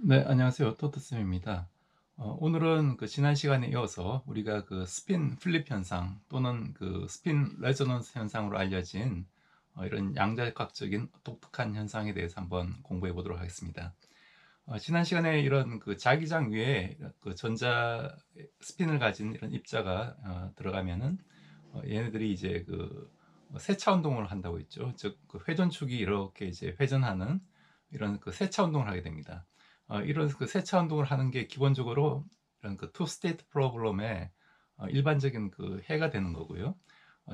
네, 안녕하세요. 토트쌤입니다. 오늘은 그 지난 시간에 이어서 우리가 그 스핀 플립 현상 또는 그 스핀 레저넌스 현상으로 알려진 이런 양자역학적인 독특한 현상에 대해서 한번 공부해 보도록 하겠습니다. 지난 시간에 이런 그 자기장 위에 그 전자 스핀을 가진 이런 입자가 들어가면은 얘네들이 이제 그 세차 운동을 한다고 했죠. 즉, 그 회전축이 이렇게 이제 회전하는 이런 그 세차 운동을 하게 됩니다. 이런 그 세차 운동을 하는 게 기본적으로 이런 그 투 스테이트 프로블럼의 일반적인 그 해가 되는 거고요.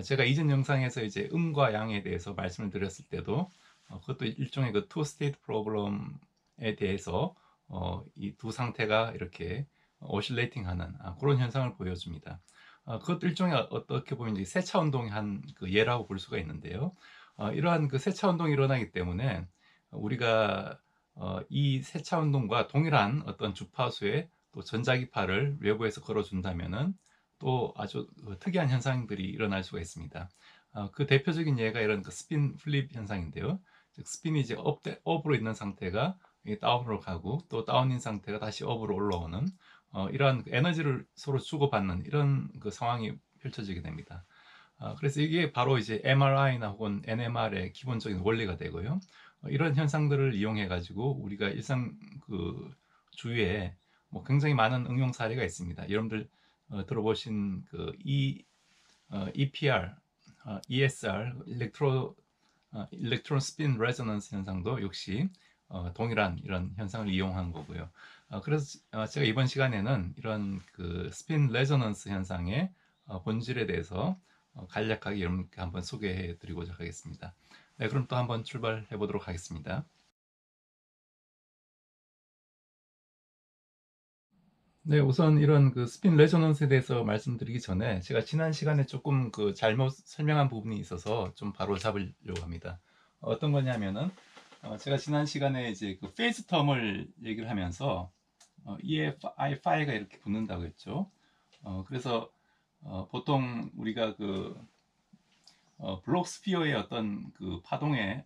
제가 이전 영상에서 이제 음과 양에 대해서 말씀을 드렸을 때도 그것도 일종의 그 투 스테이트 프로블럼에 대해서 이 두 상태가 이렇게 오실레이팅 하는 그런 현상을 보여줍니다. 그것도 일종의 어떻게 보면 이제 세차 운동의 한 그 예라고 볼 수가 있는데요. 이러한 그 세차 운동이 일어나기 때문에 우리가 이 세차 운동과 동일한 어떤 주파수의 또 전자기파를 외부에서 걸어준다면은 또 아주 특이한 현상들이 일어날 수가 있습니다. 그 대표적인 예가 이런 그 스핀 플립 현상인데요. 즉 스핀이 이제 업으로 있는 상태가 다운으로 가고 또 다운인 상태가 다시 업으로 올라오는 이러한 에너지를 서로 주고받는 이런 그 상황이 펼쳐지게 됩니다. 그래서 이게 바로 이제 MRI나 혹은 NMR의 기본적인 원리가 되고요. 이런 현상들을 이용해 가지고 우리가 일상 그 주위에 뭐 굉장히 많은 응용 사례가 있습니다. 여러분들 들어보신 그 EPR, ESR, 일렉트론 스핀 레저넌스 현상도 역시 동일한 이런 현상을 이용한 거고요. 그래서 제가 이번 시간에는 이런 그 스핀 레저넌스 현상의 본질에 대해서 간략하게 여러분께 한번 소개해 드리고자 하겠습니다. 네, 그럼 또 한번 출발해 보도록 하겠습니다. 네, 우선 이런 그 스핀 레저넌스에 대해서 말씀드리기 전에 제가 지난 시간에 조금 그 잘못 설명한 부분이 있어서 좀 바로 잡으려고 합니다. 어떤 거냐면은 제가 지난 시간에 이제 그 페이스 텀을 얘기를 하면서 EFI 파이가 이렇게 붙는다고 했죠. 그래서 보통 우리가 그 블록스피어의 어떤 그 파동의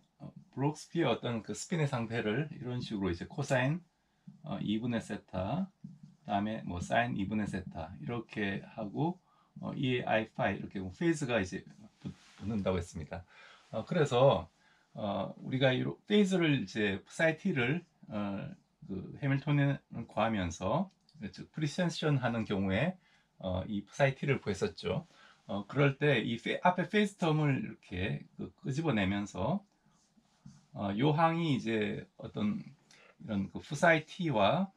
블록스피어 어떤 그 스핀의 상태를 이런 식으로 이제 코사인 2분의 세타 그다음에 뭐 사인 2분의 세타 이렇게 하고 EI 파이 이렇게 페이즈가 이제 붙는다고 했습니다. 그래서 우리가 이 페이즈를 이제 사이 t를 그 해밀턴에 구하면서 즉 프리센션 하는 경우에 이 사이 t를 구했었죠. 그럴 때 이 앞에 페이스 텀을 이렇게 끄집어내면서 요 항이 이제 어떤 이런 그 푸사이 t와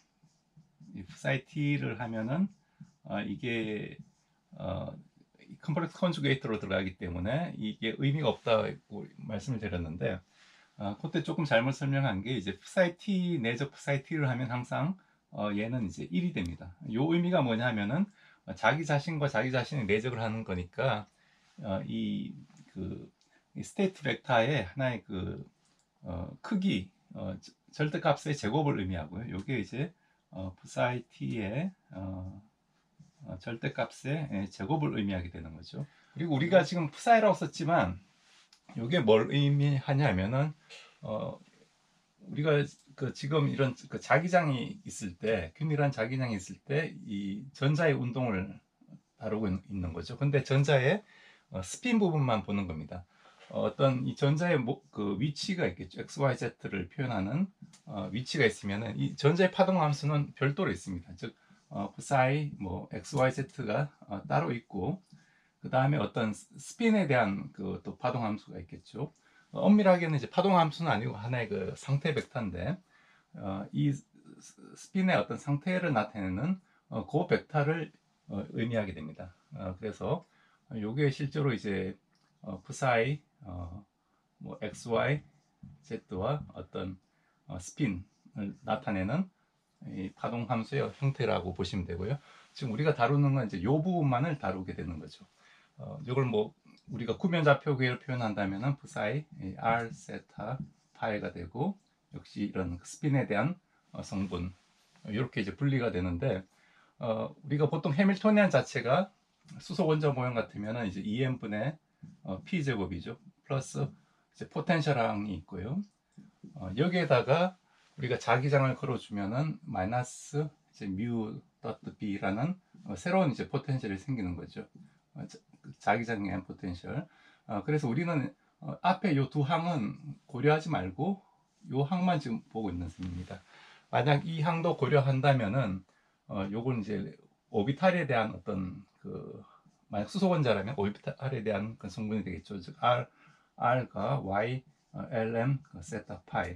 이 푸사이 t를 하면은 이게 어, 컴플렉스 컨주게이터로 들어가기 때문에 이게 의미가 없다고 말씀을 드렸는데 그때 조금 잘못 설명한 게 이제 푸사이 t 내적 푸사이 t를 하면 항상 얘는 이제 1이 됩니다. 요 의미가 뭐냐 하면은 자기 자신과 자기 자신의 내적을 하는 거니까 이그 스테이트 벡터의 하나의 그 크기 절대값의 제곱을 의미하고요. 이게 이제 psi t의 절대값의 제곱을 의미하게 되는 거죠. 그리고 우리가 지금 psi라고 썼지만 이게 뭘 의미하냐면은 우리가 그 지금 이런 그 자기장이 있을 때 균일한 자기장이 있을 때 이 전자의 운동을 다루고 있는 거죠. 근데 전자의 스핀 부분만 보는 겁니다. 어떤 이 전자의 그 위치가 있겠죠. x, y, z를 표현하는 위치가 있으면은 이 전자의 파동 함수는 별도로 있습니다. 즉 psi 뭐 x, y, z가 따로 있고 그 다음에 어떤 스핀에 대한 그 또 파동 함수가 있겠죠. 엄밀하게는 이제 파동 함수는 아니고 하나의 그 상태 벡터인데 이 스핀의 어떤 상태를 나타내는 그 벡터를 의미하게 됩니다. 그래서 이게 실제로 이제 psi 뭐 x, y, z와 어떤 스핀을 나타내는 이 파동 함수의 형태라고 보시면 되고요. 지금 우리가 다루는 건 이제 이 부분만을 다루게 되는 거죠. 이걸 뭐 우리가 구면 좌표계를 표현한다면은 psi r 세타 파이가 되고 역시 이런 스핀에 대한 성분 이렇게 이제 분리가 되는데 우리가 보통 해밀토니안 자체가 수소 원자 모형 같으면은 이제 2m 분의 p 제곱이죠. 플러스 이제 포텐셜 항이 있고요. 여기에다가 우리가 자기장을 걸어주면은 마이너스 이제 뮤 더트 b라는 새로운 이제 포텐셜이 생기는 거죠. 자기장에 대한 포텐셜. 그래서 우리는 앞에 요 두 항은 고려하지 말고 요 항만 지금 보고 있는 셈입니다. 만약 이 항도 고려한다면은 요건 이제 오비탈에 대한 어떤 그 만약 수소원자라면 오비탈에 대한 그 성분이 되겠죠. 즉 R가 Y, LM, 세타 파이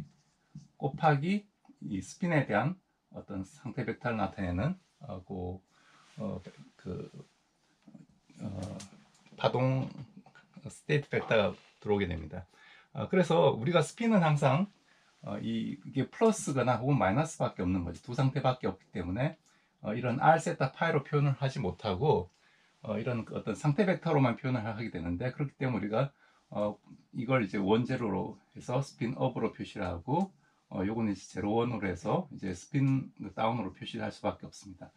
곱하기 이 스핀에 대한 어떤 상태 벡터를 나타내는 그 파동 스테이트 벡터가 들어오게 됩니다. 그래서 우리가 스핀은 항상 이게 플러스거나 혹은 마이너스밖에 없는 거죠. 두 상태밖에 없기 때문에 이런 R 세타 파이로 표현을 하지 못하고 이런 어떤 상태 벡터로만 표현을 하게 되는데, 그렇기 때문에 우리가 이걸 이제 원제로로 해서 스핀 업으로 표시를 하고 요거는 이제 제로 원으로 해서 이제 스핀 다운으로 표시를 할 수밖에 없습니다.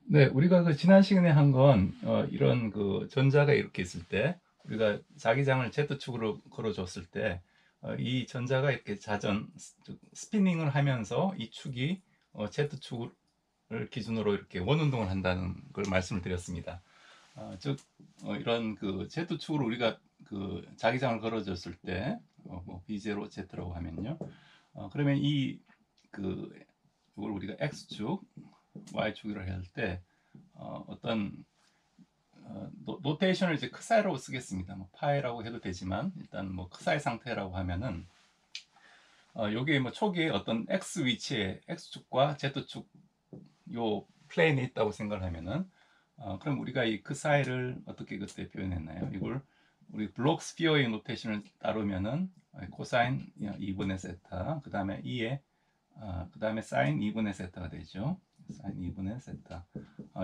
네, 우리가 그 지난 시간에 한 건 이런 그 전자가 이렇게 있을 때 우리가 자기장을 Z축으로 걸어줬을 때 이 전자가 이렇게 스피닝을 하면서 이 축이 Z축을 기준으로 이렇게 원운동을 한다는 걸 말씀을 드렸습니다. 즉 이런 그 Z축으로 우리가 그 자기장을 걸어줬을 때 뭐 B0 Z라고 하면요. 그러면 그 이걸 우리가 X축, Y축이라고 할 때 어떤 노테이션을 이제 크사이라고 쓰겠습니다. 뭐 파이라고 해도 되지만 일단 뭐 크사이 상태라고 하면은 여기에 뭐 초기에 어떤 X 위치에 X축과 Z축 요 플레인에 있다고 생각을 하면은 그럼 우리가 이 크사이를 어떻게 그때 표현했나요? 이걸 우리 블록 스피어의 노테이션을 따르면은 코사인 2분의 세타, 그 다음에 2에 그 다음에 사인 2분의 세타가 되죠. 사인 2분의 세타.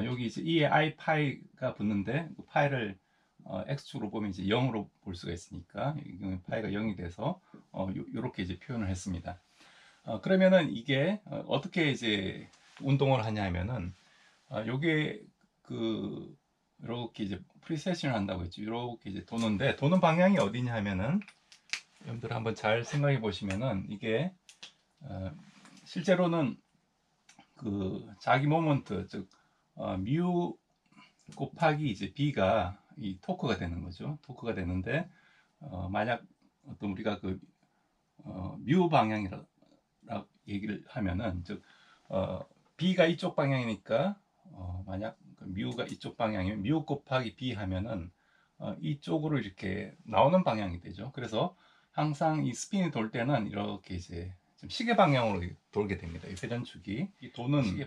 여기 이제 2에 i 파이가 붙는데 그 파이를 x축으로 보면 이제 0으로 볼 수가 있으니까 이 경우에 파이가 0이 돼서 요렇게 이제 표현을 했습니다. 그러면은 이게 어떻게 이제 운동을 하냐면은 요게 그 이렇게 이제 프리세션을 한다고 했죠. 이렇게 이제 도는 방향이 어디냐 하면은 여러분들 한번 잘 생각해 보시면은 이게 실제로는 그 자기 모먼트 즉 뮤 곱하기 이제 b가 이 토크가 되는 거죠. 토크가 되는데 만약 어떤 우리가 뮤 방향이라 얘기를 하면은 즉 b가 이쪽 방향이니까 만약 뮤가 이쪽 방향이면 뮤 곱하기 b 하면은 이쪽으로 이렇게 나오는 방향이 되죠. 그래서 항상 이 스핀이 돌 때는 이렇게 이제 좀 시계 방향으로 돌게 됩니다. 이 회전축이 이 도는 시계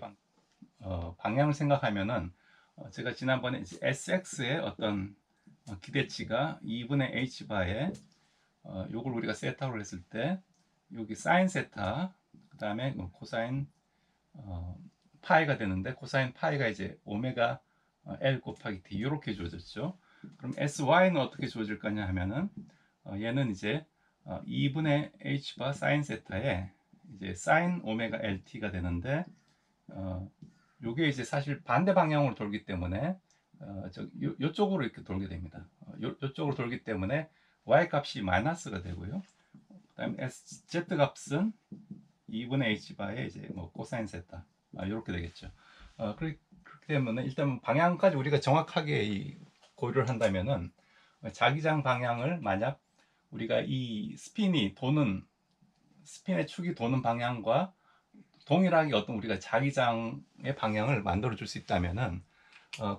방향을 생각하면은 제가 지난번에 이제 SX의 어떤 기대치가 2분의 H바에 요걸 우리가 세타로 했을 때 여기 사인 세타 그 다음에 코사인 파이가 되는데 코사인 파이가 이제 오메가 L 곱하기 D 이렇게 주어졌죠. 그럼 SY는 어떻게 주어질 거냐 하면은 얘는 이제 2분의 H바 사인 세타에 이제 사인 오메가 LT가 되는데 요게 이제 사실 반대 방향으로 돌기 때문에 요쪽으로 이렇게 돌게 됩니다. 요쪽으로 돌기 때문에 y 값이 마이너스가 되고요. 그다음에 z 값은 2분의 h 바에 이제 뭐 코사인 세타 이렇게 되겠죠. 그렇기 때문에 일단 방향까지 우리가 정확하게 고려를 한다면은 자기장 방향을 만약 우리가 이 스핀의 축이 도는 방향과 동일하게 어떤 우리가 자기장의 방향을 만들어 줄 수 있다면은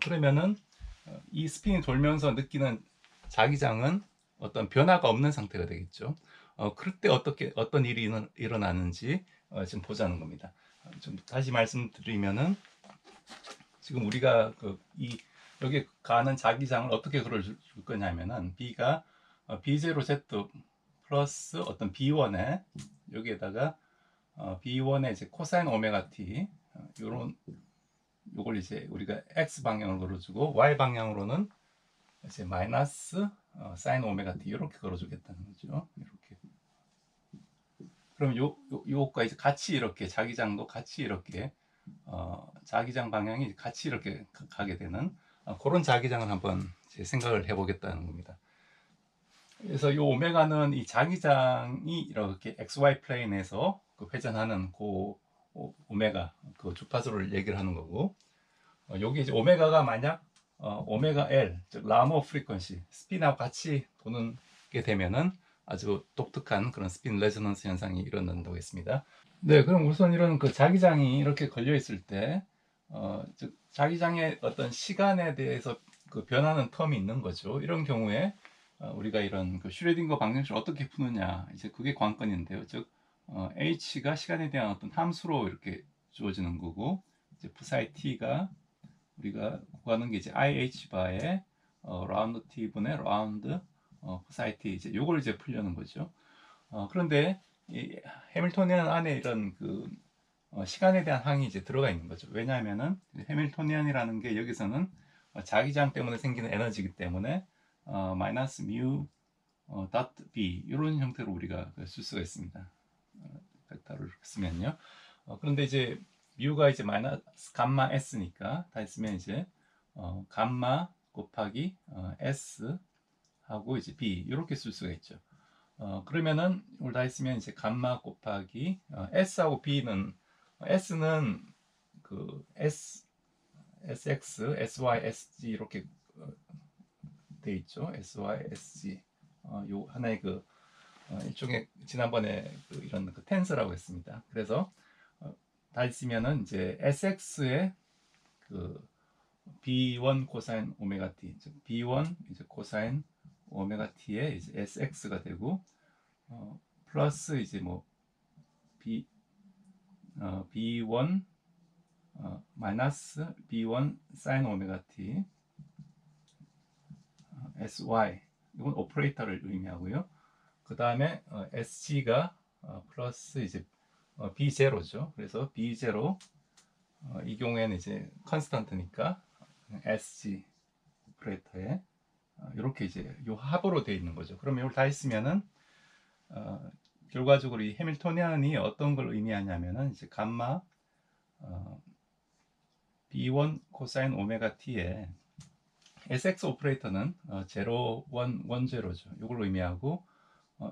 그러면은 이 스핀이 돌면서 느끼는 자기장은 어떤 변화가 없는 상태가 되겠죠. 그럴 때 어떤 일이 일어나는지 지금 보자는 겁니다. 좀 다시 말씀드리면은 지금 우리가 여기 가는 자기장을 어떻게 걸어줄 거냐면은 B가 B0Z 플러스 어떤 B1에 여기에다가 B1의 이제 코사인 오메가 T 요걸 이제 우리가 X 방향으로 걸어주고 Y 방향으로는 이제 마이너스 사인 오메가 T 이렇게 걸어주겠다는 거죠. 이렇게. 그럼 요것과 이제 같이 이렇게 자기장도 같이 이렇게 자기장 방향이 같이 이렇게 가게 되는 그런 자기장을 한번 생각을 해보겠다는 겁니다. 그래서 이 오메가는 이 자기장이 이렇게 XY 플레인에서 그 회전하는 오메가 그 주파수를 얘기를 하는 거고, 여기 이제 오메가가 만약 오메가 L, 즉 라모 프리퀀시 스핀하고 같이 도는 게 되면은 아주 독특한 그런 스핀 레저넌스 현상이 일어난다고 했습니다. 네, 그럼 우선 이런 그 자기장이 이렇게 걸려 있을 때, 즉 자기장의 어떤 시간에 대해서 그 변하는 텀이 있는 거죠. 이런 경우에 우리가 이런 그 슈레딩거 방정식을 어떻게 푸느냐, 이제 그게 관건인데요. 즉 h가 시간에 대한 어떤 함수로 이렇게 주어지는 거고, 이제 psi t가 우리가 구하는 게 이제 IH 바에 라운드 t분의 라운드 psi t, 이제 요걸 이제 풀려는 거죠. 그런데 이 해밀토니안 안에 이런 그 시간에 대한 항이 이제 들어가 있는 거죠. 왜냐하면은 해밀토니안이라는 게 여기서는 자기장 때문에 생기는 에너지이기 때문에 마이너스 뮤 닷 b 이런 형태로 우리가 쓸 수가 있습니다. 벡터를 쓰면요. 그런데 이제 뮤가 이제 마이너스 감마 s니까 다 있으면 이제 감마 곱하기 s 하고 이제 b 이렇게 쓸 수가 있죠. 그러면은 이걸 다 있으면 이제 감마 곱하기 s하고 b는 s는 그 sx, sy, sg 이렇게 돼 있죠. sy, sg 요 하나의 그 일종의 지난번에 그 이런 그 텐서라고 했습니다. 그래서 다 있으면은 이제 sx의 그 b1 코사인 오메가 t, 즉 b1 이제 코사인 오메가 t의 이제 sx가 되고 플러스 이제 뭐 b1 마이너스 b1 사인 오메가 t sy, 이건 오퍼레이터를 의미하고요. 그 다음에 sg가 플러스 이제 b0죠. 그래서 b0 이 경우에는 이제 컨스턴트니까 sg 오퍼레이터에 이렇게 이제 요 합으로 되어 있는 거죠. 그러면 이걸 다 있으면은 결과적으로 이 해밀토니안이 어떤 걸 의미하냐면은 이제 감마 b1 코사인 오메가 t에 sx 오퍼레이터는 0, 1, 1, 0죠. 이걸 의미하고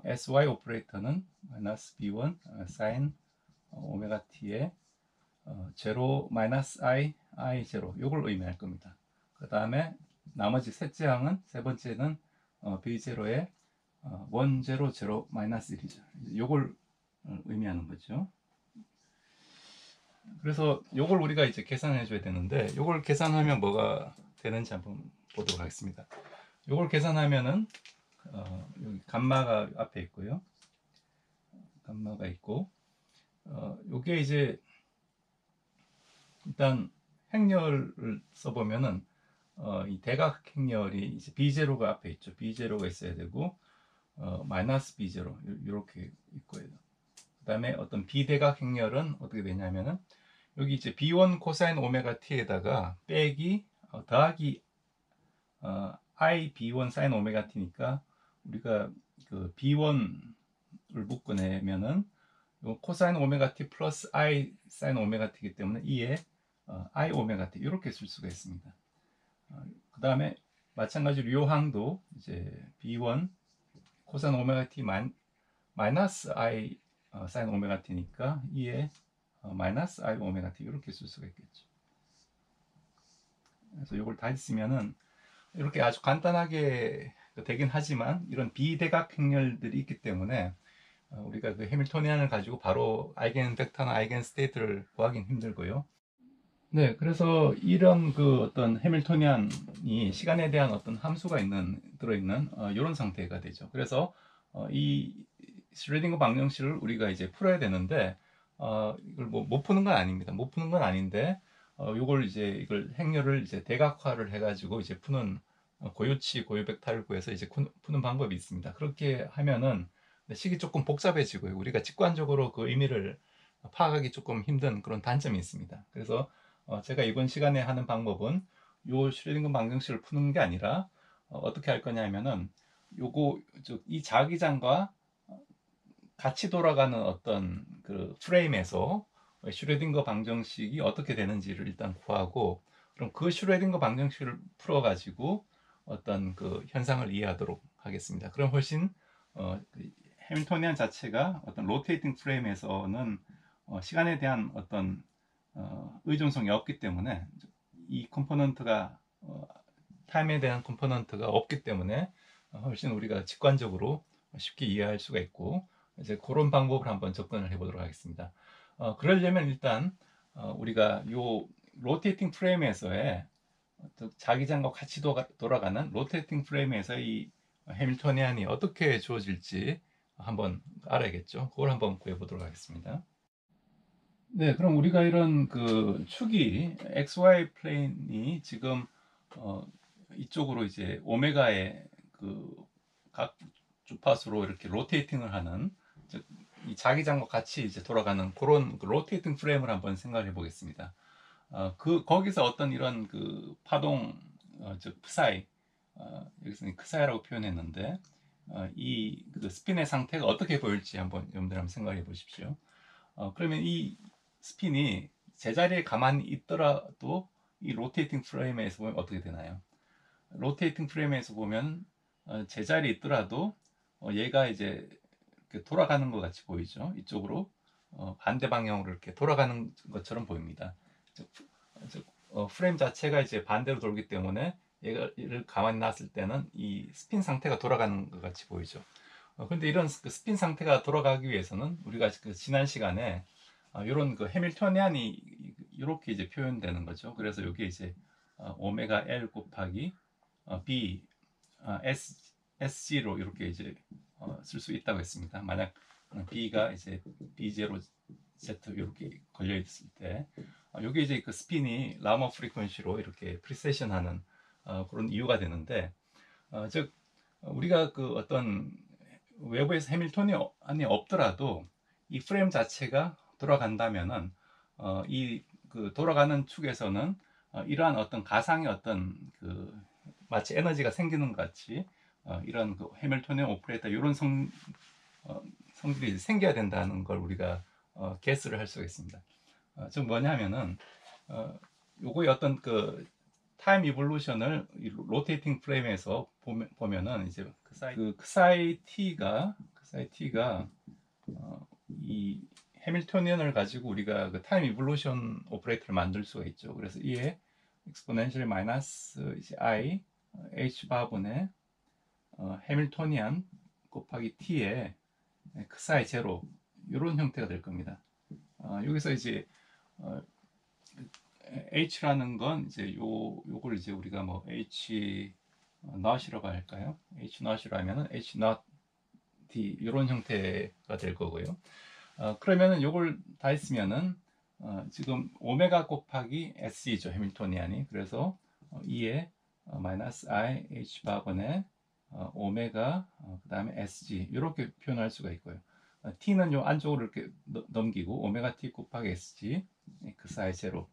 sy 오퍼레이터는 마이너스 b1 사인 오메가 t에 0, 마이너스 i, i0 이걸 의미할 겁니다. 그 다음에 나머지 셋째 항은 세 번째는 b0에 1, 0, 0, 마이너스 1이죠. 이걸 의미하는 거죠. 그래서 이걸 우리가 이제 계산해 줘야 되는데, 이걸 계산하면 뭐가 되는지 한번 보도록 하겠습니다. 이걸 계산하면은 여기 감마가 앞에 있고요. 감마가 있고 요게 이제 일단 행렬을 써보면은 이 대각 행렬이 이제 B0가 앞에 있죠. B0가 있어야 되고 마이너스 B0 이렇게 있고요. 그 다음에 어떤 비대각 행렬은 어떻게 되냐면은 여기 이제 B1 코사인 오메가 t에다가 빼기 더하기 I B1 사인 오메가 t니까 우리가 그 B1을 묶어내면은 코사인 오메가 t 플러스 I 사인 오메가 t이기 때문에 이에 I 오메가 t 이렇게 쓸 수가 있습니다. 그 다음에 마찬가지로 요 항도 이제 B1 코사인 오메가 t 마이너스 I 사인 오메가 t니까 이에 마이너스 I 오메가 t 이렇게 쓸 수가 있겠죠. 그래서 이걸 다 있으면은 이렇게 아주 간단하게 되긴 하지만 이런 비대각 행렬들이 있기 때문에 우리가 그 해밀토니안을 가지고 바로 아이겐 벡터나 아이겐 스테이트를 구하기는 힘들고요. 네, 그래서 이런 그 어떤 해밀토니안이 시간에 대한 어떤 함수가 들어있는 이런 상태가 되죠. 그래서 이 슈레딩거 방정식을 우리가 이제 풀어야 되는데 이걸 뭐 못 푸는 건 아닙니다. 못 푸는 건 아닌데 요걸 이제 이걸 행렬을 이제 대각화를 해가지고 이제 푸는 고유치 고유벡터를 구해서 이제 푸는 방법이 있습니다. 그렇게 하면은 식이 조금 복잡해지고요. 우리가 직관적으로 그 의미를 파악하기 조금 힘든 그런 단점이 있습니다. 그래서 제가 이번 시간에 하는 방법은 요 슈레딩거 방정식을 푸는 게 아니라 어떻게 할 거냐면은 요거 이 자기장과 같이 돌아가는 어떤 그 프레임에서 슈레딩거 방정식이 어떻게 되는지를 일단 구하고, 그럼 그 슈레딩거 방정식을 풀어 가지고 어떤 그 현상을 이해하도록 하겠습니다. 그럼 훨씬 해밀토니안 자체가 어떤 로테이팅 프레임에서는 시간에 대한 어떤 의존성이 없기 때문에 이 컴포넌트가 타임에 대한 컴포넌트가 없기 때문에 훨씬 우리가 직관적으로 쉽게 이해할 수가 있고 이제 그런 방법을 한번 접근을 해보도록 하겠습니다. 그러려면 일단 우리가 요 로테이팅 프레임에서의 자기장과 같이 돌아가는 로테이팅 프레임에서 이 해밀토니안이 어떻게 주어질지 한번 알아야겠죠. 그걸 한번 구해보도록 하겠습니다. 네, 그럼 우리가 이런 그 축이 XY 플레인이 지금 이쪽으로 이제 오메가의 그 각 주파수로 이렇게 로테이팅을 하는 이 자기장과 같이 이제 돌아가는 그런 그 로테이팅 프레임을 한번 생각해 보겠습니다. 거기서 어떤 이런 그 파동, 즉 psi, 여기서는 크사이라고 표현했는데 이 그 스핀의 상태가 어떻게 보일지 한번 여러분들 한번 생각해 보십시오. 그러면 이 스핀이 제자리에 가만히 있더라도 이 로테이팅 프레임에서 보면 어떻게 되나요? 로테이팅 프레임에서 보면 제자리에 있더라도 얘가 이제 이렇게 돌아가는 것 같이 보이죠. 이쪽으로 반대 방향으로 이렇게 돌아가는 것처럼 보입니다. 프레임 자체가 이제 반대로 돌기 때문에 얘를 가만히 놨을 때는 이 스핀 상태가 돌아가는 것 같이 보이죠. 그런데 이런 그 스핀 상태가 돌아가기 위해서는 우리가 그 지난 시간에 이런 그 해밀토니안이 이렇게 이제 표현되는 거죠. 그래서 여기 이제 오메가 L 곱하기 B SG로 이렇게 이제 쓸 수 있다고 했습니다. 만약 B가 이제 B0 Z 이렇게 걸려 있을 때 이게 이제 그 스핀이 라머 프리퀀시로 이렇게 프리세션하는 그런 이유가 되는데 즉 우리가 그 어떤 외부에서 해밀토니안이 없더라도 이 프레임 자체가 돌아간다면은 이 그 돌아가는 축에서는 이러한 어떤 가상의 어떤 그 마치 에너지가 생기는 것 같이 이런 그 해밀토니안 오퍼레이터 이런 성질이 생겨야 된다는 걸 우리가 게스를 할 수가 있습니다. 즉 뭐냐면은 요거의 어떤 그 타임 이볼루션을 로테이팅 프레임에서 보면은 이제 크사이 t가 이 해밀토니언을 가지고 우리가 그 타임 이볼루션 오퍼레이터를 만들 수가 있죠. 그래서 이에 exponential 마이너스 i h 바분의 해밀토니안 곱하기 t의 크사이 제로 이런 형태가 될 겁니다. 여기서 이제 h라는 건 이제 요걸 이제 우리가 뭐 h not이라고 할까요? h not이라고 하면은 h not d 이런 형태가 될 거고요. 그러면은 요걸 다 했으면은 지금 오메가 곱하기 s이죠 해밀토니안이. 그래서 2에 마이너스 i h 바분의 오메가 그 다음에 sg 이렇게 표현할 수가 있고요. t는 요 안쪽으로 이렇게 넘기고 오메가 t 곱하기 sg 그 사이 제로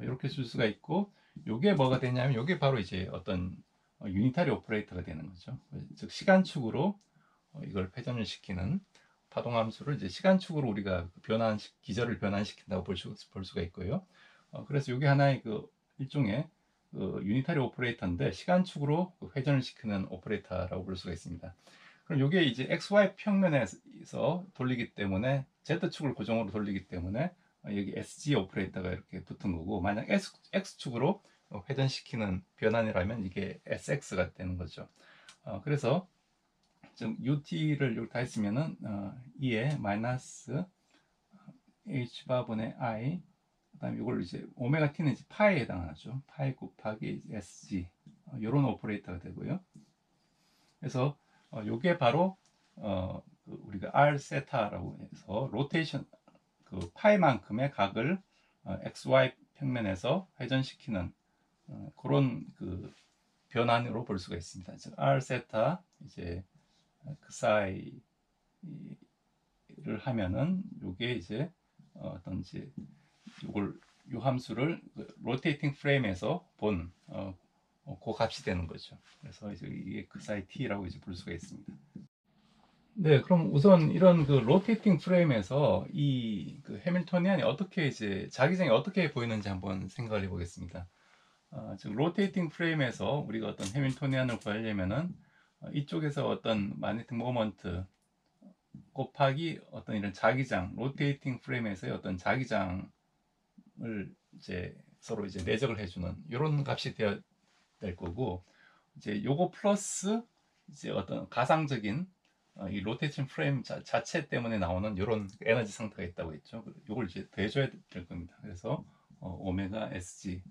이렇게 쓸 수가 있고 요게 뭐가 되냐면 요게 바로 이제 어떤 유니타리 오퍼레이터가 되는 거죠. 즉 시간축으로 이걸 회전을 시키는 파동함수를 이제 시간축으로 우리가 기절을 변환시킨다고 볼 수가 있고요. 그래서 이게 하나의 그 일종의 그 유니타리 오퍼레이터인데 시간축으로 회전을 시키는 오퍼레이터라고 볼 수가 있습니다. 그럼 이게 이제 XY 평면에서 돌리기 때문에 Z축을 고정으로 돌리기 때문에 여기 SG 오퍼레이터가 이렇게 붙은 거고 만약 X축으로 회전시키는 변환이라면 이게 SX가 되는 거죠. 그래서 좀 UT를 여기 다 했으면은 2에 마이너스 H 바분의 I 그다음에 이걸 이제 오메가 T는 이제 파이에 해당하죠. 파이 곱하기 SG 이런 오퍼레이터가 되고요. 그래서 요게 바로 우리가 R 세타라고 해서 로테이션 그 파이만큼의 각을 XY 평면에서 회전시키는 그런 그 변환으로 볼 수가 있습니다. 즉 R 세타 이제 그 사이를 하면은 요게 이제 어떤 이제 요걸 요 함수를 로테이팅 프레임에서 본 그 값이 되는 거죠. 그래서 이제 이게 그 사이 t라고 이제 볼 수가 있습니다. 네, 그럼 우선 이런 그 로테이팅 프레임에서 이 그 해밀토니안이 어떻게 이제 자기장이 어떻게 보이는지 한번 생각을 해보겠습니다. 즉 로테이팅 프레임에서 우리가 어떤 해밀토니안을 구하려면은 이쪽에서 어떤 magnetic 모먼트 곱하기 어떤 이런 자기장, 로테이팅 프레임에서의 어떤 자기장을 이제 서로 이제 내적을 해주는 이런 값이 되어야 될 거고, 이제 요거 플러스 이제 어떤 가상적인 이 로테이션 프레임 자체 때문에 나오는 이런 에너지 상태가 있다고 했죠. 요걸 이제 더해줘야 될 겁니다. 그래서 오메가 SG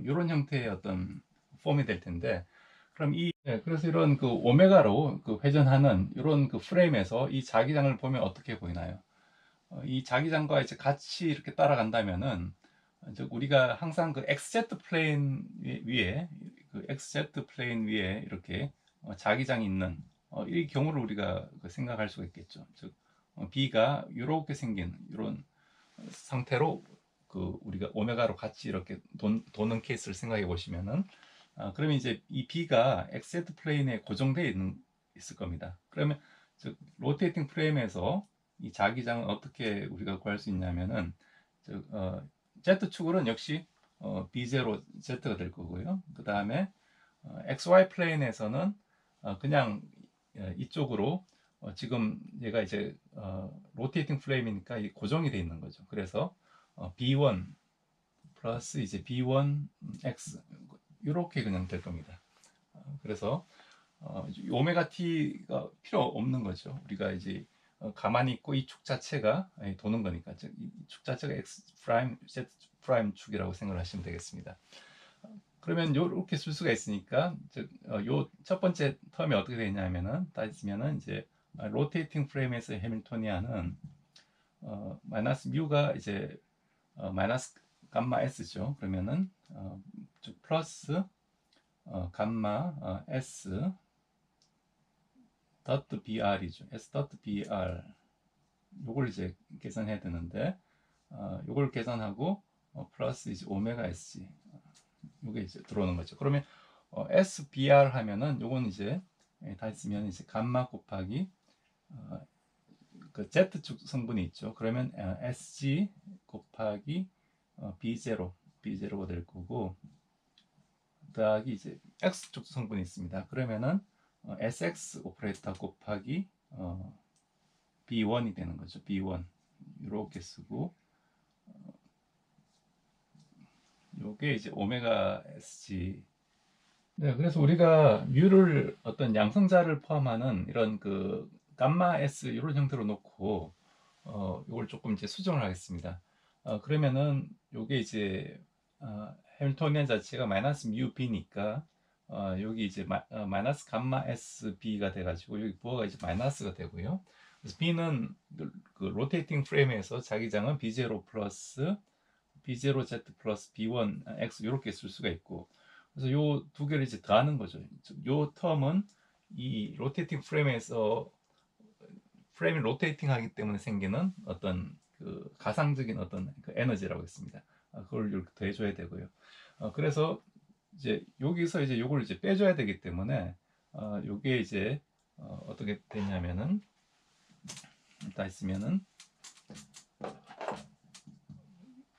이런 형태의 어떤 폼이 될 텐데, 그럼 그래서 이런 그 오메가로 그 회전하는 이런 그 프레임에서 이 자기장을 보면 어떻게 보이나요? 이 자기장과 이제 같이 이렇게 따라간다면은 이제 우리가 항상 그 XZ 플레인 위에 그 XZ 플레인 위에 이렇게 자기장이 있는 이 경우를 우리가 그 생각할 수가 있겠죠. 즉 B가 이렇게 생긴 이런 상태로 그 우리가 오메가로 같이 이렇게 도는 케이스를 생각해 보시면은 그러면 이제 이 B가 XZ 플레인에 고정되어 있을 겁니다. 그러면 즉 로테이팅 프레임에서 이 자기장은 어떻게 우리가 구할 수 있냐면은 즉 Z축으로는 역시 B0 Z가 될 거고요. 그 다음에 XY 플레인에서는 그냥 이쪽으로 지금 얘가 이제 로테이팅 프레임이니까 고정이 돼 있는 거죠. 그래서 B1 플러스 이제 B1X 이렇게 그냥 될 겁니다. 그래서 오메가 t가 필요 없는 거죠. 우리가 이제 가만히 있고 이 축 자체가 도는 거니까 이 축 자체가 x 프라임 z 프라임 축이라고 생각을 하시면 되겠습니다. 그러면 이렇게 쓸 수가 있으니까 요 첫 번째 텀이 어떻게 되냐면은 따지면은 이제 로테이팅 프레임에서 해밀토니안은 마이너스 뮤가 이제 마이너스 감마 s죠. 그러면은 플러스 감마 s dot br이죠. s dot br 요걸 이제 계산해야 되는데 요걸 계산하고 플러스 이제 오메가 sg 요게 이제 들어오는 거죠. 그러면 sbr 하면은 요건 이제 다 있으면 이제 감마 곱하기 그 z축 성분이 있죠. 그러면 sg 곱하기 b0가 될 거고, 더하기 이제 x축 성분이 있습니다. 그러면은 sx 오퍼레이터 곱하기 b1이 되는 거죠. b1 이렇게 쓰고 요게 이제 오메가 sg. 네, 그래서 우리가 뮤를 어떤 양성자를 포함하는 이런 그 감마 s 이런 형태로 놓고 이걸 조금 이제 수정을 하겠습니다. 그러면은 요게 이제 해밀토니안 자체가 마이너스 뮤 b니까 여기 이제 마이너스 감마 s b가 돼가지고 여기 부호가 이제 마이너스가 되고요. 그래서 b는 그 로테이팅 프레임에서 자기장은 b0 플러스 b0z 플러스 b1 x 이렇게 쓸 수가 있고, 그래서 요 두 개를 이제 더하는 거죠. 요 텀은 이 로테이팅 프레임에서 프레임이 로테이팅 하기 때문에 생기는 어떤 그 가상적인 어떤 그 에너지라고 했습니다. 그걸 이렇게 더해줘야 되고요. 그래서 이제 여기서 이제 요걸 이제 빼줘야 되기 때문에 요게 이제 어떻게 되냐면은 다 있으면은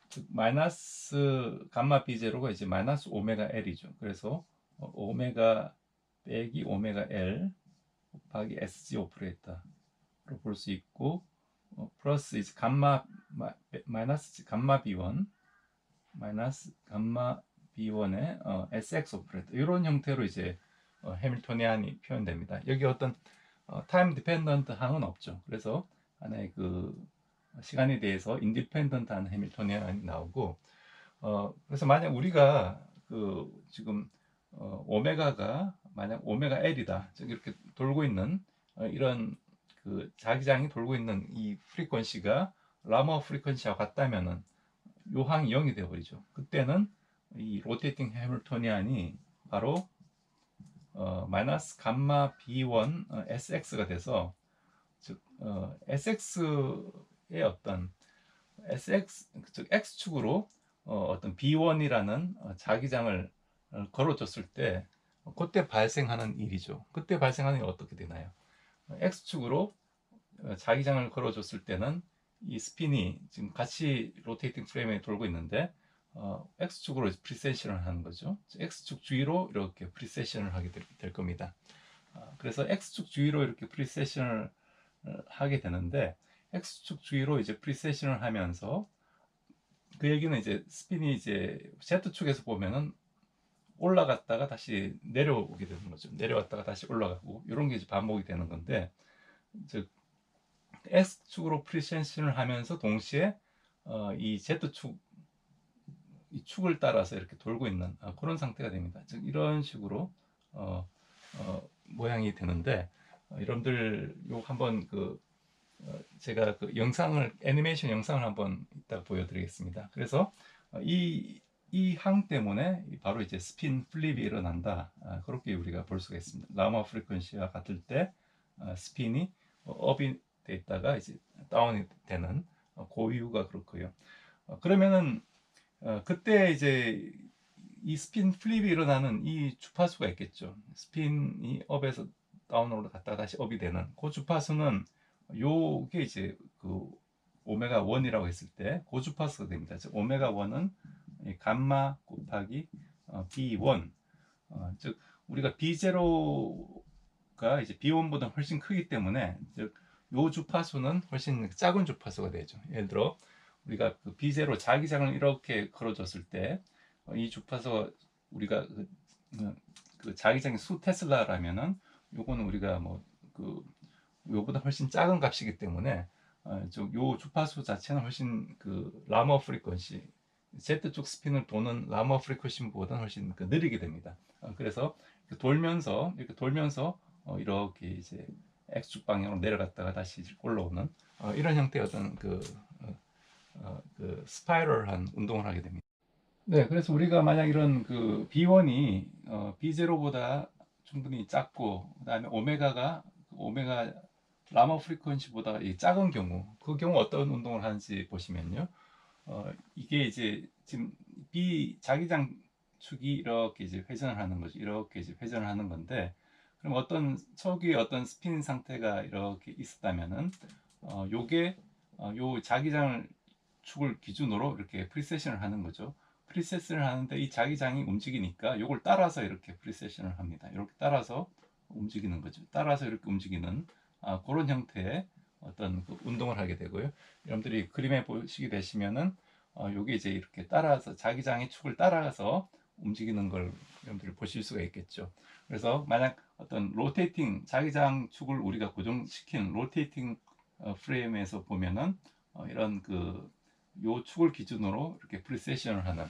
즉 마이너스 감마 B0가 이제 마이너스 오메가 L이죠. 그래서 오메가 빼기 오메가 L 곱하기 SG 오퍼레이터로 볼 수 있고, 플러스 이제 마이너스 감마 B1 마이너스 감마 B1의 SX 오퍼레이터 이런 형태로 이제 해밀토니안이 표현됩니다. 여기 어떤 타임 디펜던트 항은 없죠. 그래서 하나의 그 시간에 대해서 인디펜던트한 해밀토니안이 나오고, 그래서 만약 우리가 그 지금 오메가가 만약 오메가 L이다, 즉 이렇게 돌고 있는 이런 그 자기장이 돌고 있는 이 프리퀀시가 라머 프리퀀시와 같다면은 요 항이 0이 되어 버리죠. 그때는 이 로테이팅 해밀토니안이 바로 마이너스 감마 B1 SX가 돼서, 즉 SX의 어떤 SX 즉 X축으로 어떤 B1이라는 자기장을 걸어줬을 때 그때 발생하는 일이죠. 그때 발생하는 일이 어떻게 되나요? X축으로 자기장을 걸어줬을 때는 이 스핀이 지금 같이 로테이팅 프레임에 돌고 있는데 X축으로 프리세션을 하는 거죠. X축 주위로 이렇게 프리세션을 하게 될 겁니다. 그래서 X축 주위로 이렇게 프리세션을 하게 되는데 X축 주위로 이제 프리세션을 하면서 그 얘기는 이제 스핀이 이제 Z축에서 보면은 올라갔다가 다시 내려오게 되는 거죠. 내려왔다가 다시 올라가고 이런 게 이제 반복이 되는 건데 즉 X축으로 프리세션을 하면서 동시에 이 Z축 이 축을 따라서 이렇게 돌고 있는 그런 상태가 됩니다. 즉 이런 식으로 모양이 되는데 여러분들 요 한번 제가 그 영상을 애니메이션 영상을 한번 이따 보여드리겠습니다. 그래서 이 항 때문에 바로 이제 스핀 플립이 일어난다. 그렇게 우리가 볼 수가 있습니다. 라마 프리퀀시와 같을 때 스핀이 업이 돼 있다가 이제 다운이 되는 그 이유가 그렇고요. 그러면은 그때 이제 이 스핀 플립이 일어나는 이 주파수가 있겠죠. 스핀이 업에서 다운으로 갔다가 다시 업이 되는 그 주파수는 요게 이제 그 오메가 1이라고 했을 때 그 주파수가 됩니다. 즉 오메가 1은 감마 곱하기 B1 즉 우리가 B0가 이제 B1보다 훨씬 크기 때문에 즉 요 주파수는 훨씬 작은 주파수가 되죠. 예를 들어 우리가 그 B0 자기장을 이렇게 걸어줬을 때 이 주파수가 우리가 그 자기장이 수 테슬라라면은 요거는 우리가 요보다 훨씬 작은 값이기 때문에 요 주파수 자체는 훨씬 그 라머 프리퀀시 Z축 스핀을 도는 라머 프리퀀시보다는 훨씬 느리게 됩니다. 그래서 이렇게 돌면서 이렇게 이제 X축 방향으로 내려갔다가 다시 올라오는 이런 형태의 어떤 그 스파이럴한 운동을 하게 됩니다. 네, 그래서 우리가 만약 이런 그 B1이 B0보다 충분히 작고 그다음에 오메가 라마 프리퀀시보다 작은 경우 그 경우 어떤 운동을 하는지 보시면요. 이게 이제 지금 B 자기장 축이 이렇게 이제 회전을 하는 거죠. 이렇게 이제 회전을 하는 건데 그럼 어떤 초기에 어떤 스핀 상태가 이렇게 있었다면은 요게 요 자기장을 축을 기준으로 이렇게 프리세션을 하는 거죠. 프리세션을 하는데 이 자기장이 움직이니까 요걸 따라서 이렇게 프리세션을 합니다. 이렇게 따라서 움직이는 거죠. 따라서 이렇게 움직이는 그런 형태의 어떤 그 운동을 하게 되고요. 여러분들이 그림에 보시게 되시면은 요게 이제 이렇게 따라서 자기장의 축을 따라서 움직이는 걸 여러분들이 보실 수가 있겠죠. 그래서 만약 어떤 로테이팅 자기장 축을 우리가 고정시킨 로테이팅 프레임에서 보면은 이런 요 축을 기준으로 이렇게 프리세션을 하는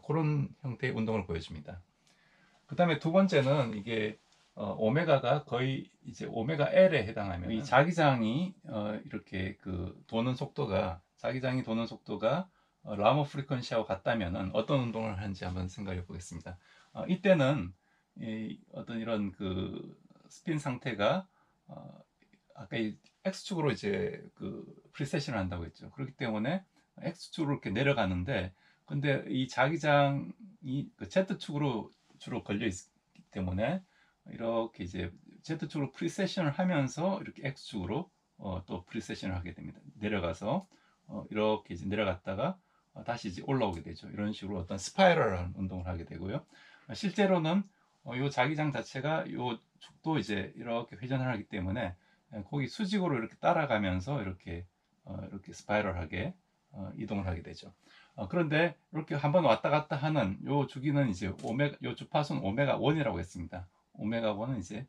그런 형태의 운동을 보여줍니다. 그 다음에 두 번째는 이게 오메가가 거의 이제 오메가 L에 해당하면 이 자기장이 이렇게 도는 속도가 자기장이 도는 속도가 라모 프리퀀시하고 같다면은 어떤 운동을 하는지 한번 생각해 보겠습니다. 이때는 어떤 이런 스핀 상태가 아까 이 X축으로 이제 프리세션을 한다고 했죠. 그렇기 때문에 X축으로 이렇게 내려가는데 근데 이 자기장이 Z축으로 주로 걸려 있기 때문에 이렇게 이제 Z축으로 프리세션을 하면서 이렇게 X축으로 또 프리세션을 하게 됩니다. 내려가서 이렇게 이제 내려갔다가 다시 이제 올라오게 되죠. 이런 식으로 어떤 스파이럴한 운동을 하게 되고요. 실제로는 이 자기장 자체가 이 축도 이제 이렇게 회전을 하기 때문에 거기 수직으로 이렇게 따라가면서 이렇게 스파이럴하게 이동을 하게 되죠. 그런데 이렇게 한번 왔다 갔다 하는 요 주기는 이제 요 주파수는 오메가 1이라고 했습니다. 오메가 1은 이제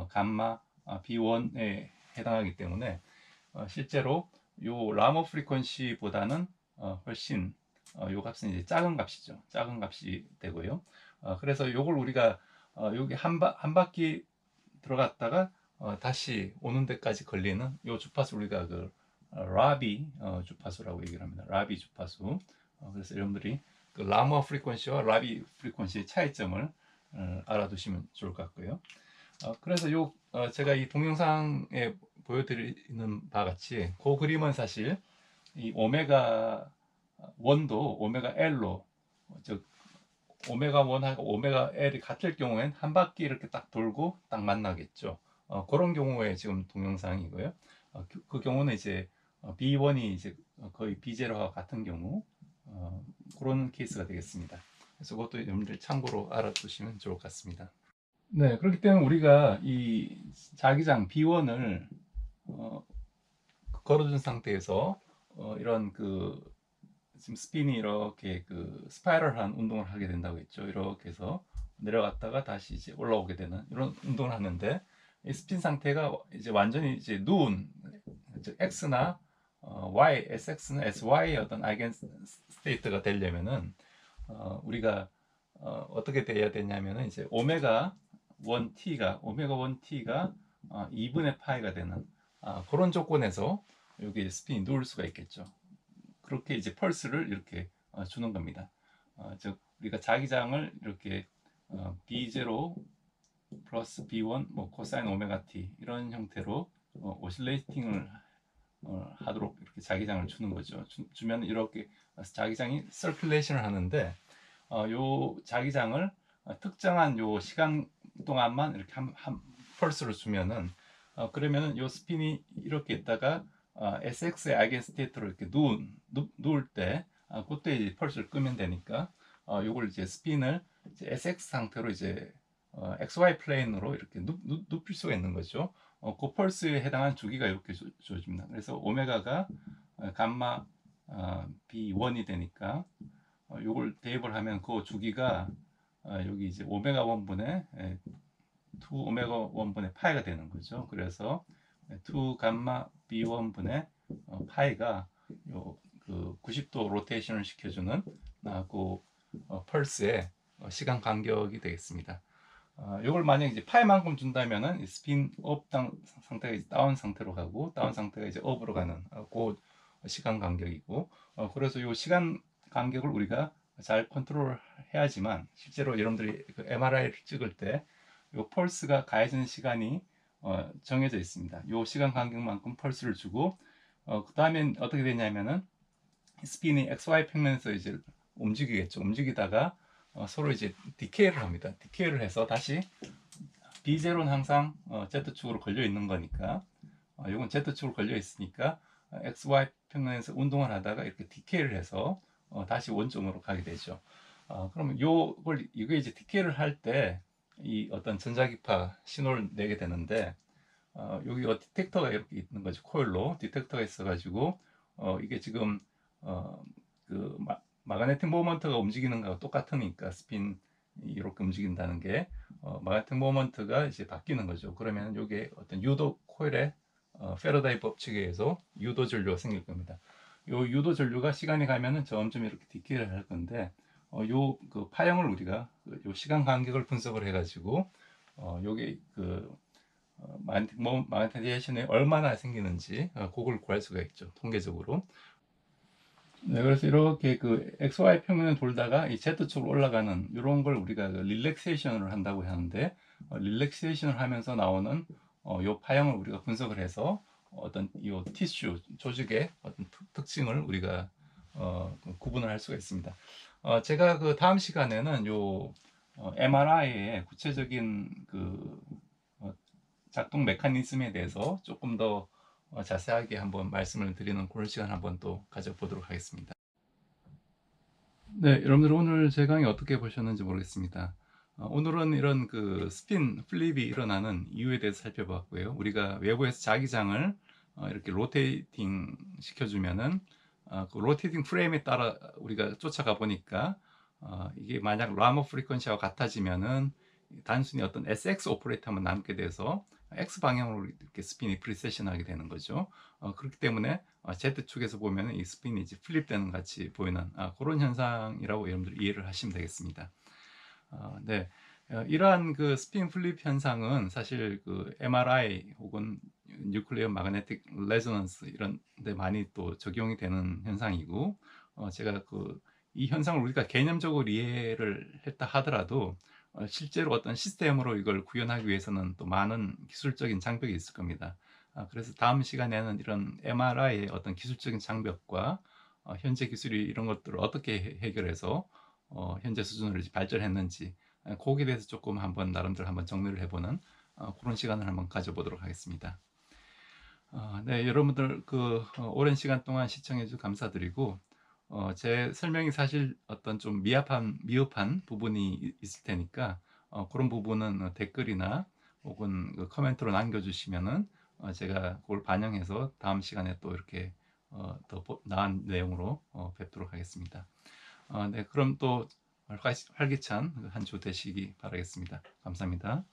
감마 B1에 해당하기 때문에 실제로 요 라모 프리퀀시보다는 훨씬 요 값은 이제 작은 값이죠. 작은 값이 되고요. 그래서 요걸 우리가 여기 한 바퀴 들어갔다가 다시 오는 데까지 걸리는 요 주파수 우리가 라비 주파수라고 얘기를 합니다. 라비 주파수. 그래서 여러분들이 라마 프리퀀시와 라비 프리퀀시의 차이점을 알아두시면 좋을 것 같고요. 그래서 제가 이 동영상에 보여드리는 바 같이 그 그림은 사실 이 오메가 1도 오메가 L로 즉 오메가 1하고 오메가 L이 같을 경우엔 한 바퀴 이렇게 딱 돌고 딱 만나겠죠. 그런 경우에 지금 동영상이고요. 그 경우는 이제 B1이 이제 거의 B0와 같은 경우 그런 케이스가 되겠습니다. 그래서 그것도 여러분들 참고로 알아두시면 좋을 것 같습니다. 네, 그렇기 때문에 우리가 이 자기장 B1을 걸어준 상태에서 이런 그 지금 스핀이 이렇게 그 스파이럴한 운동을 하게 된다고 했죠. 이렇게 해서 내려갔다가 다시 이제 올라오게 되는 이런 운동을 하는데, 이 스핀 상태가 이제 완전히 이제 누운, 즉 X나 Y, SX나 SY의 어떤 아이겐 스테이트가 되려면은 우리가 어떻게 돼야 되냐면은 이제 오메가 1t가 2분의 파이가 되는 그런 조건에서 여기 스핀이 누울 수가 있겠죠. 그렇게 이제 펄스를 이렇게 주는 겁니다. 즉 우리가 자기장을 이렇게 B0 플러스 B1 뭐 코사인 오메가 t 이런 형태로 오실레이팅을 하도록 이렇게 자기장을 주는 거죠. 주면 이렇게 자기장이 서큘레이션을 하는데, 요 자기장을 특정한 요 시간 동안만 이렇게 한 펄스로 주면은 그러면은 요 스핀이 이렇게 있다가 SX의 아이겐 스테이트로 이렇게 누울 때 그때 이제 펄스를 끄면 되니까 요걸 이제 스핀을 이제 SX 상태로 이제 XY 플레인으로 이렇게 눕힐 수가 있는 거죠. 그 펄스에 해당한 주기가 이렇게 주어집니다. 그래서 오메가가 감마 B1이 되니까 요걸 대입을 하면 그 주기가 여기 이제 오메가 1분의 2 오메가 1분의 파이가 되는 거죠. 그래서 2 감마 B1분의 파이가 그 90도 로테이션을 시켜주는 그 펄스의 시간 간격이 되겠습니다. 이걸 만약에 이제 파이만큼 준다면은 스핀 업 상태가 이제 다운 상태로 가고, 다운 상태가 이제 업으로 가는 그 시간 간격이고, 그래서 이 시간 간격을 우리가 잘 컨트롤 해야지만 실제로 여러분들이 그 MRI를 찍을 때 이 펄스가 가해지는 시간이 정해져 있습니다. 이 시간 간격만큼 펄스를 주고, 그 다음엔 어떻게 되냐면은 스핀이 XY 평면에서 이제 움직이겠죠. 움직이다가 서로 이제 디케이를 합니다. 디케이를 해서 다시 B0는 항상 Z축으로 걸려 있는 거니까, 이건 Z축으로 걸려 있으니까 XY 평면에서 운동을 하다가 이렇게 디케이를 해서 다시 원점으로 가게 되죠. 그러면 이게 이제 디케이를 할 때 이 어떤 전자기파 신호를 내게 되는데, 여기 디텍터가 이렇게 있는 거죠. 코일로 디텍터가 있어가지고 이게 지금 그 마그네틱 모먼트가 움직이는 거와 똑같으니까 스핀 이렇게 움직인다는 게 마그네틱 모먼트가 이제 바뀌는 거죠. 그러면 이게 어떤 유도 코일의 페러다이 법칙에 의해서 유도 전류가 생길 겁니다. 요 유도 전류가 시간이 가면은 점점 이렇게 디케이를 할 건데, 요 그 파형을 우리가 요 시간 간격을 분석을 해가지고 요게 그 마그네틱 레이션이 얼마나 생기는지 그걸 구할 수가 있죠, 통계적으로. 네, 그래서 이렇게 그 XY 평면을 돌다가 이 Z축으로 올라가는 이런 걸 우리가 그 릴렉세이션을 한다고 하는데, 릴렉세이션을 하면서 나오는 요 파형을 우리가 분석을 해서 어떤 이 티슈 조직의 어떤 특징을 우리가 구분을 할 수가 있습니다. 제가 그 다음 시간에는 요 MRI의 구체적인 그 작동 메커니즘에 대해서 조금 더 자세하게 한번 말씀을 드리는 그런 시간 한번 또 가져보도록 하겠습니다. 네, 여러분들 오늘 제 강의 어떻게 보셨는지 모르겠습니다. 오늘은 이런 그 스핀 플립이 일어나는 이유에 대해서 살펴봤고요. 우리가 외부에서 자기장을 이렇게 로테이팅 시켜주면은 그 로테이팅 프레임에 따라 우리가 쫓아가 보니까 이게 만약 라모 프리퀀시와 같아지면은 단순히 어떤 SX 오퍼레이터만 남게 돼서 X 방향으로 이렇게 스핀이 프리세션하게 되는 거죠. 그렇기 때문에 Z축에서 보면 이 스핀이 이제 플립되는 같이 보이는 그런 현상이라고 여러분들 이해를 하시면 되겠습니다. 네. 이러한 그 스핀 플립 현상은 사실 그 MRI 혹은 뉴클리어 마그네틱 레조넌스 이런 데 많이 또 적용이 되는 현상이고, 제가 그 이 현상을 우리가 개념적으로 이해를 했다 하더라도 실제로 어떤 시스템으로 이걸 구현하기 위해서는 또 많은 기술적인 장벽이 있을 겁니다. 그래서 다음 시간에는 이런 MRI의 어떤 기술적인 장벽과 현재 기술이 이런 것들을 어떻게 해결해서 현재 수준으로 발전했는지, 거기에 대해서 조금 한번 나름대로 한번 정리를 해보는 그런 시간을 한번 가져보도록 하겠습니다. 네, 여러분들 그 오랜 시간 동안 시청해 주셔서 감사드리고, 제 설명이 사실 어떤 좀 미흡한 부분이 있을 테니까 그런 부분은 댓글이나 혹은 그 코멘트로 남겨주시면은 제가 그걸 반영해서 다음 시간에 또 이렇게 더 나은 내용으로 뵙도록 하겠습니다. 네, 그럼 또 활기찬 한 주 되시기 바라겠습니다. 감사합니다.